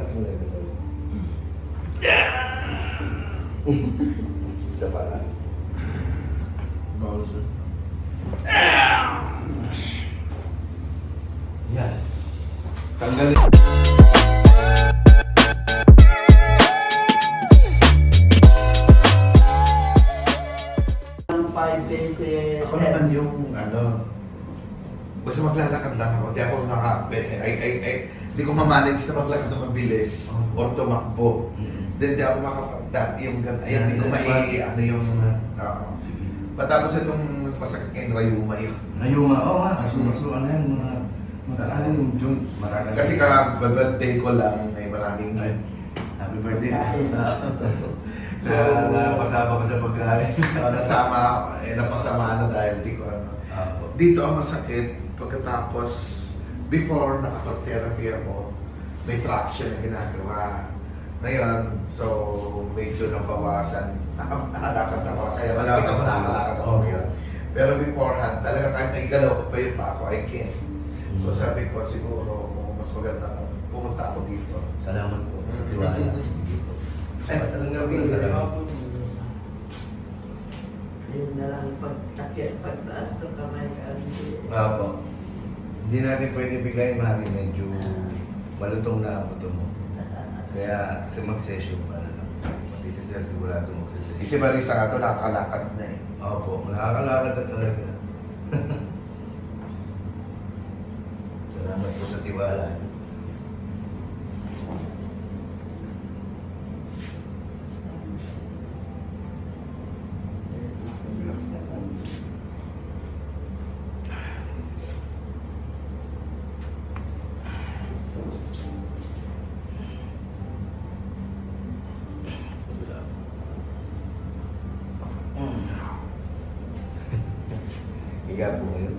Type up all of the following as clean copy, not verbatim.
Relax mo lang ito. Isa pa last. Bawal sir. Yan. Tanggalin. Ang 5 days eh. Ako naman yung basta maglalakad lang ako. Di ako di ko mamanage na maglakad na mabilis or tumakbo. Then di ako makapagdati yung ayan, di ko Sige. matapos itong masakit ngayon, rayuma yun. Ayuma, oo nga. Maso, ano yan, ano yung joint. Maraming. Kasi birthday ko lang, may maraming... Ay, happy birthday. So, napasama ka sa pagkain. napasama na dahil di ko Dito ang masakit pagkatapos, before nakapag-therapy ako, may traction na ginagawa. Ngayon, so medyo nabawasan. Nakalakad ako, kaya nakita ko nakalakad ako ngayon. Pero beforehand, talaga kahit naigalaw ko pa yung pa ako, I can't. So sabi ko, siguro mas maganda kung pumunta ako dito. Salamat po sa tiwala. Salamat. Yun na lang pagtaas ng kamay ka. Opo. Hindi natin pwede biglayin natin medyo malutong na ang buto mo. Kaya mag-session pa na lang. Pati si Sir sigurado mag-session. Si Marisa nga ito, nakakalakad na eh. Opo, nakakalakad na talaga. Salamat po sa tiwala. Higa po ngayon.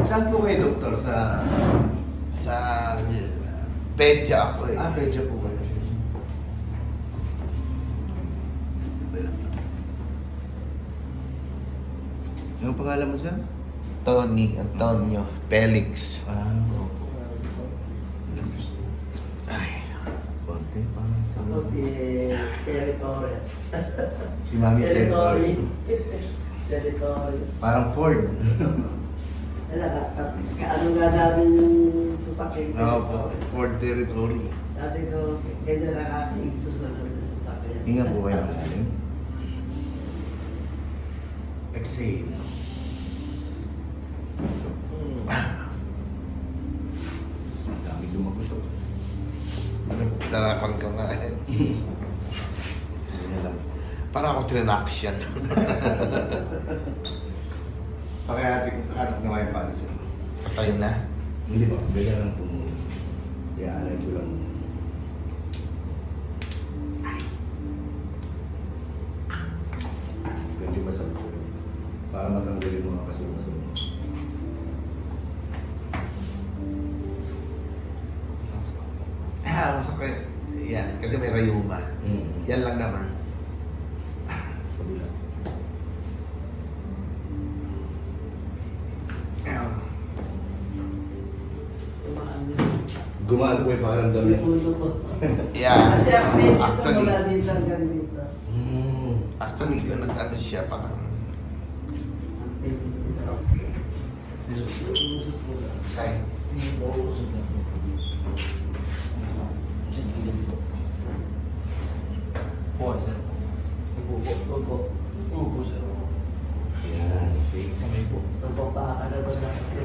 Saan po kayo, doktor? Sa Pedja ako eh. Medyo po kayo. Anong pangalan mo, sir? Tony Antonio Felix. Ay, Konti, parang sa... Ako si Terry Torres. Si Mami Terry Torres. Terry Torres. Parang Ford. Wala ka, kaano nga namin yung sasakyan ko. Ford Territory. Sabi ko, ganyan ang aking susunod na sasakyan. Hinga po kayo malalim. Exhale. Dami lumagutok. Narapan ka nga eh. Hindi lang. Parang ako trinaction. Pakihatik na kayo para sir. Patay na. Hindi ba? Bigyan lang po muna. Iaalay ko lang. Medyo masarap ko. Para matanggalin mga kasunod-sunod. Masakit. Yan, kasi may rayuma. Yan lang naman. Kabila. Tumaan yun. Gumaan po yung pakiramdam niya. Yung ulo ko. Yeah. Kasi ako dito, Actually, wala dito hanggang dito. actually, nag-ano siya, parang... Ang tingin. Side. Upo sir. Yan. Okay. Nababa ka na ba na kasi?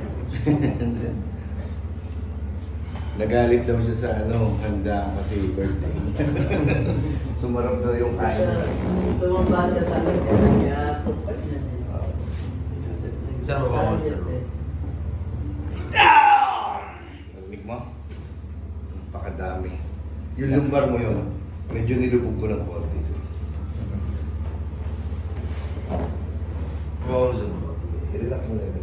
Nagalit daw siya sa handa kasi birthday. Sumarap daw yung kain. Tumamba siya talaga. Kaya tupad na niya. Sir, mabawal sir. Narinig mo? Napakadami. Yung lumbar mo yun, medyo nilubog ko ng konti. So. Bawal sir. I-relax mo na yun.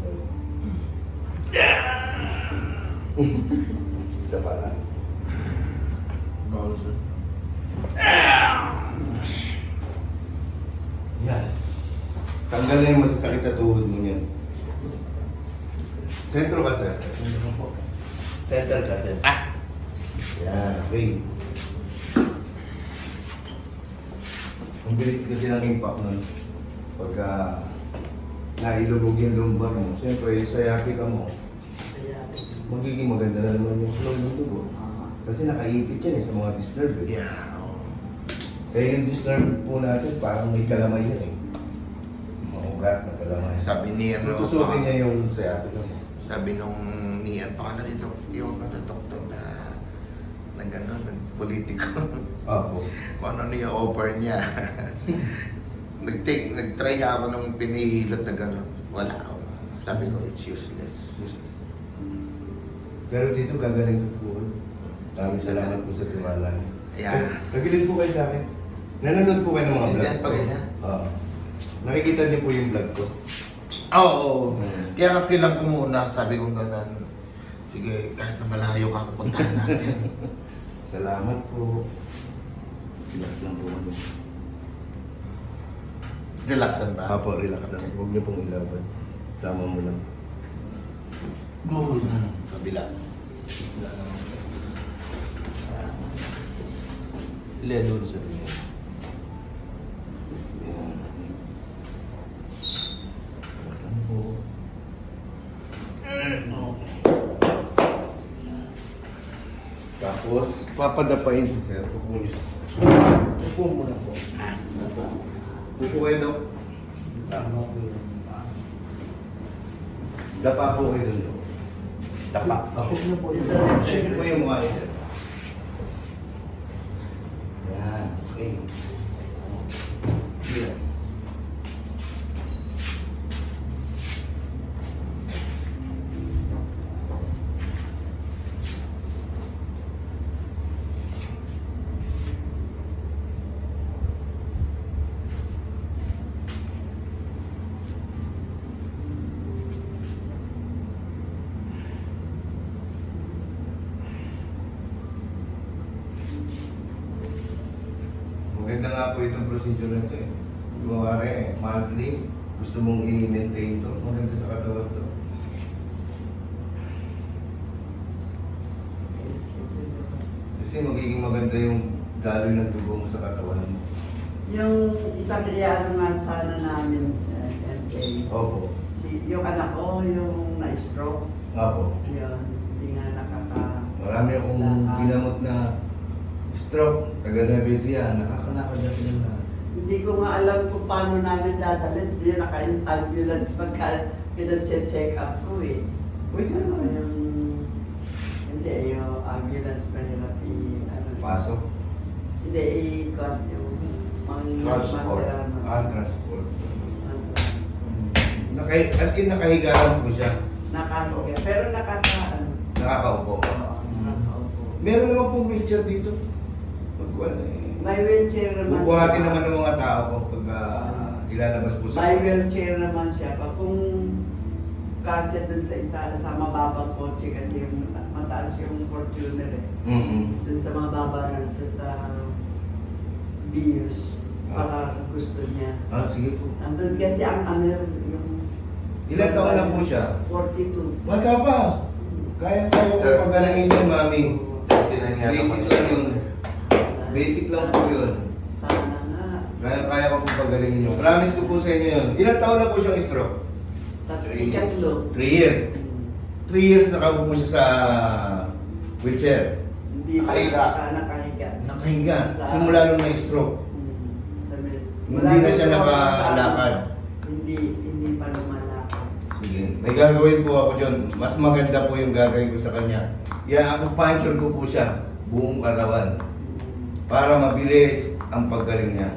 Isa pa last. Bawal sir. Yan. Tanggal na yung masasakit sa tuhod mo yan. Sentro ka, sir. Center ka, sir. Yan, okay. Ang bilis kasi ng impact nun. Pagka nailubog yung lumbar mo, siyempre yung sciatica mo, Kaya, magiging maganda na naman yung flow ng dugo. Kasi nakaipit yan sa mga disc nerve eh. Yeah. Kaya yung disc nerve po natin, parang may kalamay yan eh. Maugat na kalamay. Sabi ni ano, Tutusukin niya yung sciatica mo. sabi nung ni pangalan nito, yung doktor na gano'n, nag-politiko. Opo. Kung ano yung offer niya. Nag-try nga ako nung pinihilot na gano'n. Wala ako. Sabi ko, it's useless. Useless. Pero dito gagaling ko po. Maraming salamat po sa tiwala niyo. Yeah. Tagilid po kayo sa akin. Nanonood po kayo ng mga vlog Ganyan pa, ganyan? Oo. Nakikita niyo po yung vlog ko. Oo. Kaya nga kilang ko muna, sabi ko gano'n. Sige, kahit na malayo ka, pupuntahan natin. Salamat po. Relax lang po. Relaxan ba? Apo, relax lang. Huwag niyo pong ilaban. Sama mo lang. Good. Kabila. Wala naman, sir. Ilan doon, sir? Yan. Relax lang po. Tapos, papadapain si sir. Upo niyo siya. Upo muna po. Upo kayo daw. Tama po yun. Dapa po kayo doon daw. Dapa. Ako. Check na po yun. Check po yung mukha niyo, sir. Yan. Okay. Yan. Maganda nga po itong procedure na ito eh. Gawa rin eh, monthly, gusto mong i-maintain to. Maganda sa katawan to. Kasi magiging maganda yung daloy ng dugo mo sa katawan mo. yung isang kaya naman sana namin, MJ, Opo. yung anak ko, yung na-stroke, Opo. yun, hindi nga Marami akong ginamot na stroke, taga-Nevesia, nakakalakad na sila na. Hindi ko nga alam kung paano namin dadalhin. Hindi naka-ambulance pagka pina-check up ko eh. Pwede naman. Hindi, yung ambulance mahirap ano. Pasok. Hindi, i-cut yung Transport. Transport. As in, nakahiga lang po siya. Nakahiga. Pero nakakaano. Nakakaupo. Nakakaupo. Meron naman pong wheelchair dito. Pag wala eh. May wheelchair naman Bubuhatin naman ng mga tao ko pag ilalabas po sa... May wheelchair naman siya. Kung kasi dun sa isa, sa mababang kotse kasi mataas yung Fortuner eh. Dun sa mababa na sa Bius. Baka gusto niya. Sige po. Andun kasi ang ano yung... Ilan taon lang po siya? 42. Bata pa. Kaya-kaya ko pagalangin siya, mami. Basic lang yun. Basic lang po yun. Sana nga. Kaya-kaya ko po pagalingin yun. Promise ko po sa inyo yun. Ilan taon na po siyang stroke? Tatlo. 3 years. 3 years nakaupo siya sa wheelchair. Hindi pa Nakahiga. nakahiga. Nakahiga. Simula nung na-stroke. Sabi, Hindi na siya nakalakad. Hindi pa lumalakad. Sige. May gagawin po ako dyan. Mas maganda po yung gagawin ko sa kanya. I-acupuncture ko po siya. Buong katawan. Para mabilis ang paggaling niya.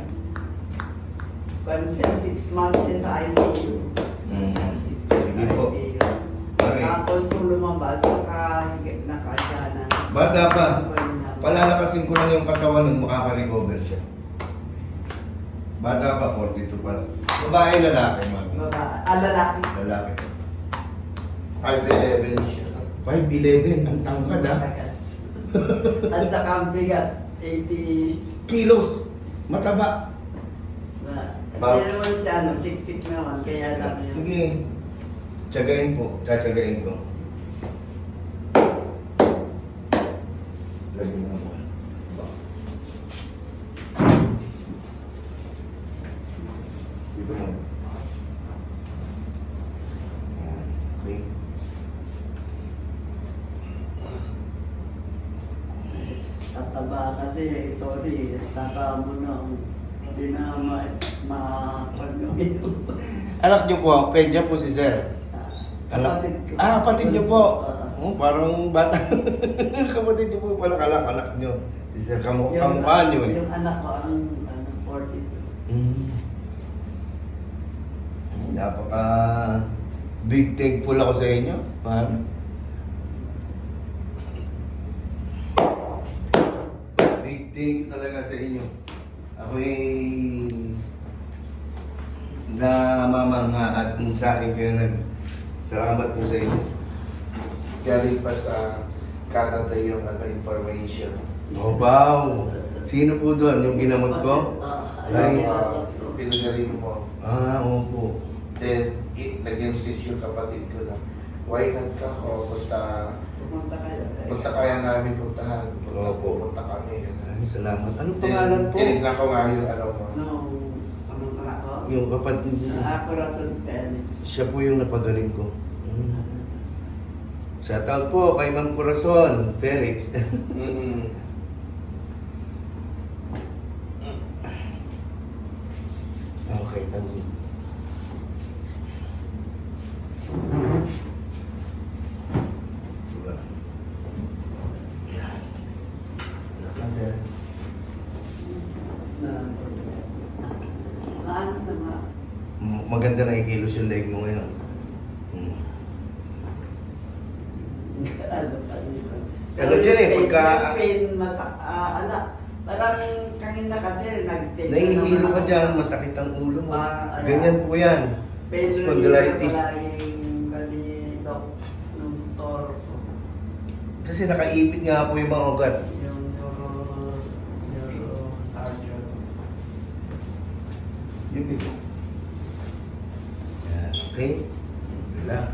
Kasi 6 months siya sa ICU. 6 months Sige sa po. ICU. Okay. Tapos kung lumabas, nakasya na. Bata pa. Palalakasin ko lang yung katawan nun, makaka-recover siya. Bata pa, 42 pa. Babae, lalaki, mami. Lalaki. Lalaki. 5'11 siya. 5'11", ang tangkad ha. At saka ang bigat. 80. Kilos. Mataba. Hindi naman siya, siksik naman, kaya lang yun. Sige. Tsagain po. Tsatsagain ko. Lagyan mo naman. Box. Dito mo. Ayan. Okay. Tataba kasi, Tori, taba mo na, hindi na ma-kwan yung ito. Anak niyo po, pedya po si Sir. Kapatid ko. Kapatid niyo po. Ah. Oh, parang bata. Kapatid niyo po pala, anak niyo. Si Sir, kamukha niyo eh. Yung anak ko ang 42. Napaka big thankful ako sa inyo. Paano? Big thank you talaga sa inyo. Ako'y namamangha at sa akin kayo salamat po sa inyo. Galing pa sa Canada yung information. Oh, wow! Sino po doon? Yung ginamot ko? Ay, Pinagaling mo. Opo. Then, nag-insist yung kapatid ko na, why not ka ko? Pumunta kayo. Basta kaya namin puntahan. Opo. Punta kami. Maraming salamat. Anong Then, pangalan po? tinignan ko nga yung ano mo. Anong anak ko? Yung kapatid niya. Ako, Rason Felix. Siya po yung napagaling ko. Shoutout po kay Ma'am Corazon, Felix. Mm. Okay, thank you. Diba? Yan. Nasa, sir? Ano na nga? Maganda na ikilos yung leg mo ngayon. Ano pa yun? Pero dyan eh, pagka- Pain, parang kanina kasi nag-pain. Nahihilo ka dyan, masakit ang ulo mo. Ayan. Ganyan po yan. Pain Spondylitis. palaging kanidok ng doktor ko. Kasi nakaipit nga po yung mga ugat. Yung neurosurgeon. Yun dito. Yan. Okay? Relax.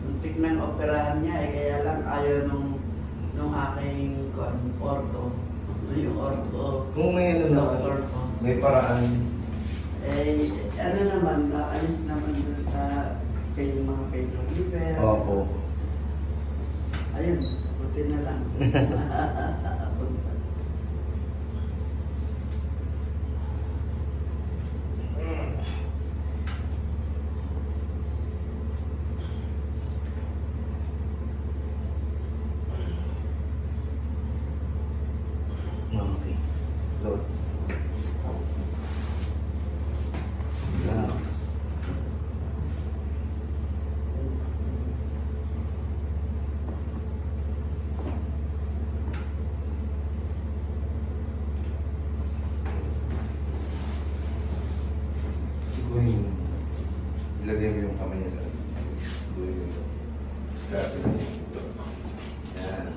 Muntik nang operahan niya eh, kaya lang ayaw nung aking orto. Yung orto. Kung may ano Doktor naman, ko. may paraan. Ano naman, naalis naman dun sa kay mga pain reliever. Opo. Ayun, buti na lang. Okay. Lord. Relax. Siguro yung ilagay mo yung kamay niya sa siguro yung strap. Yan.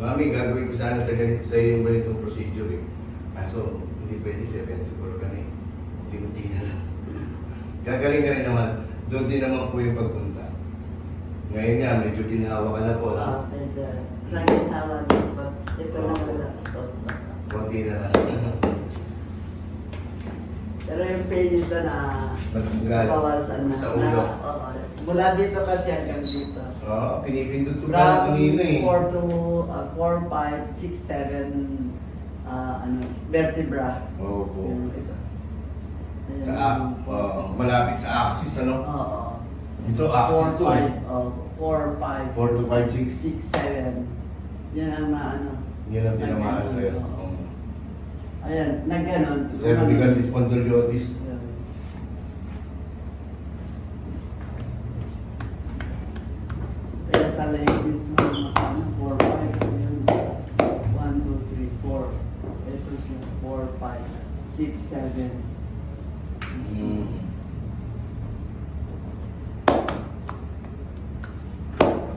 Mami, gagawin ko sana sa ganito sa iyo yung ganitong procedure eh. Kaso, hindi pwede 74 ka na eh. Unti-unti na lang. Gagaling ka rin naman. Doon din naman po yung pagpunta. Ngayon nga, medyo ginawa ka na po. No? Medyo nagitawa dito. Ito na wala. Kunti na lang. Pero yung pain nito na Nagsugal. bawasan na. Sa ulo. Oo. Mula dito kasi hanggang dito. Oo, pinipindot ko na From kanina eh. 4 to 4, 5, 6, 7 vertebra. Opo. Yung ito. Ayan. Malapit sa axis, ano? Oo. Ito, axis to eh. 4, 5, 4 to 5, 6. 6, 7. Yan ang maano. Yan ang tinamaan sa'yo. Oo. Ayan, na ganon. Cervical spondylosis. Yan. Kaya sa ladies, 4, 5, yun. 1, 2, 3, 4. 4, 5, 6, 7. Mm.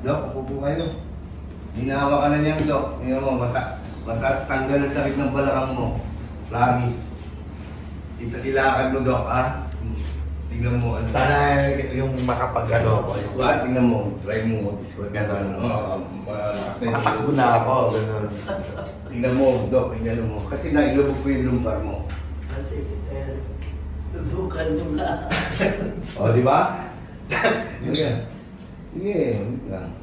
Dok, upo po kayo. Hinawa ka na niyan, Dok. Tingnan mo, matatanggal ang sakit ng balakang mo. Promise. Ilakad mo, Dok, ah. Tingnan mo. Sana yung makapag-ano ko. Squat, tingnan mo. Try mo mag-squat. Ganun. Malakas na yung Makatakbo na ako. Ganun. Tingnan mo, Dok. Tingnan mo. Kasi nailubog ko yung lumbar mo. Kasi, subukan mo na. O, di ba? Sige. Sige, wait lang.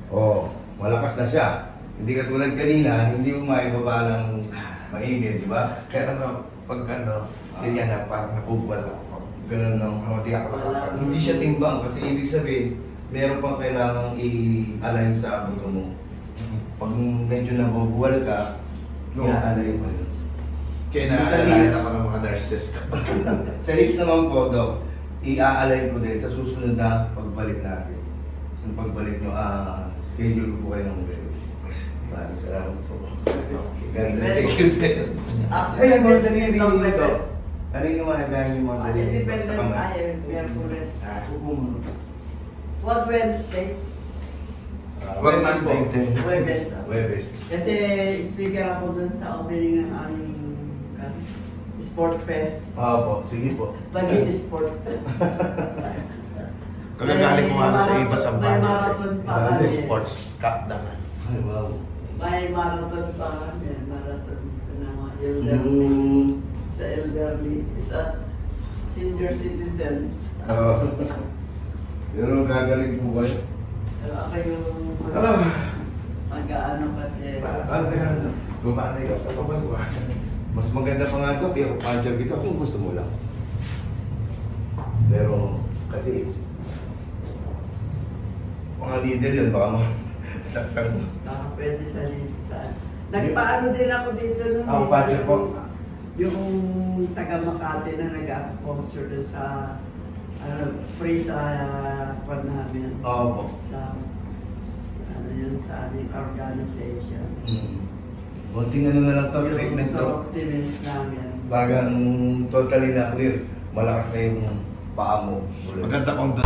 O, malakas na siya. Hindi ka tulad kanina, hindi mo maibaba ng maigit, di ba? Kaya ano, pag ano, ganyan na parang nabubuwal ako. Ganun lang. Hindi ako nakapag. Hindi siya timbang kasi ibig sabihin, meron pang kailangang i-align sa buto mo. Pag medyo nabubuwal ka, No. i-align mo yun. Kaya Sa naalala lips. ako ng mga nurses ko. Sa hips naman po, Dok, i-align ko din sa susunod na pagbalik natin. Yung pagbalik nyo, schedule ko po kayo ng webs. Maraming salamat po. God bless. Ay, ang mga sarili Ng dito. Webes. Ano yung mga nagaling yung mga sarili dito sa Independence kamay? Day, Merkules. Upo mo. What Wednesday? Wag Webes po. man din. Webes. Webes. Kasi speaker ako dun sa opening ng aming Sport Fest. Po, sige po. Pagi Sport Fest. Kagagaling ko nga sa iba sa May banis. marathon pa Sa kami. sports cup naman. Ay, wow. May marathon pa kami. Marathon na mga elderly. Mm. Sa elderly. Sa senior citizens. Pero gagaling po kayo. Pero ako yung mag-ano kasi. Gumana yung kapapagawa. Mas maganda pa nga ito, kaya pupuncher kita kung gusto mo lang. Pero, kasi, mga needle yun, baka masaktan mo. Baka pwede sa nagpaano din ako dito nun. Ako, Pacho po. Yung taga Makati na nag-acupuncture doon sa free sa kwan namin. Oo po. Sa ano yun sa aming organization. Konting ano na lang to, Yung treatment sa to. optimist namin. Bagang totally na clear. Malakas na yung paa mo. Maganda kong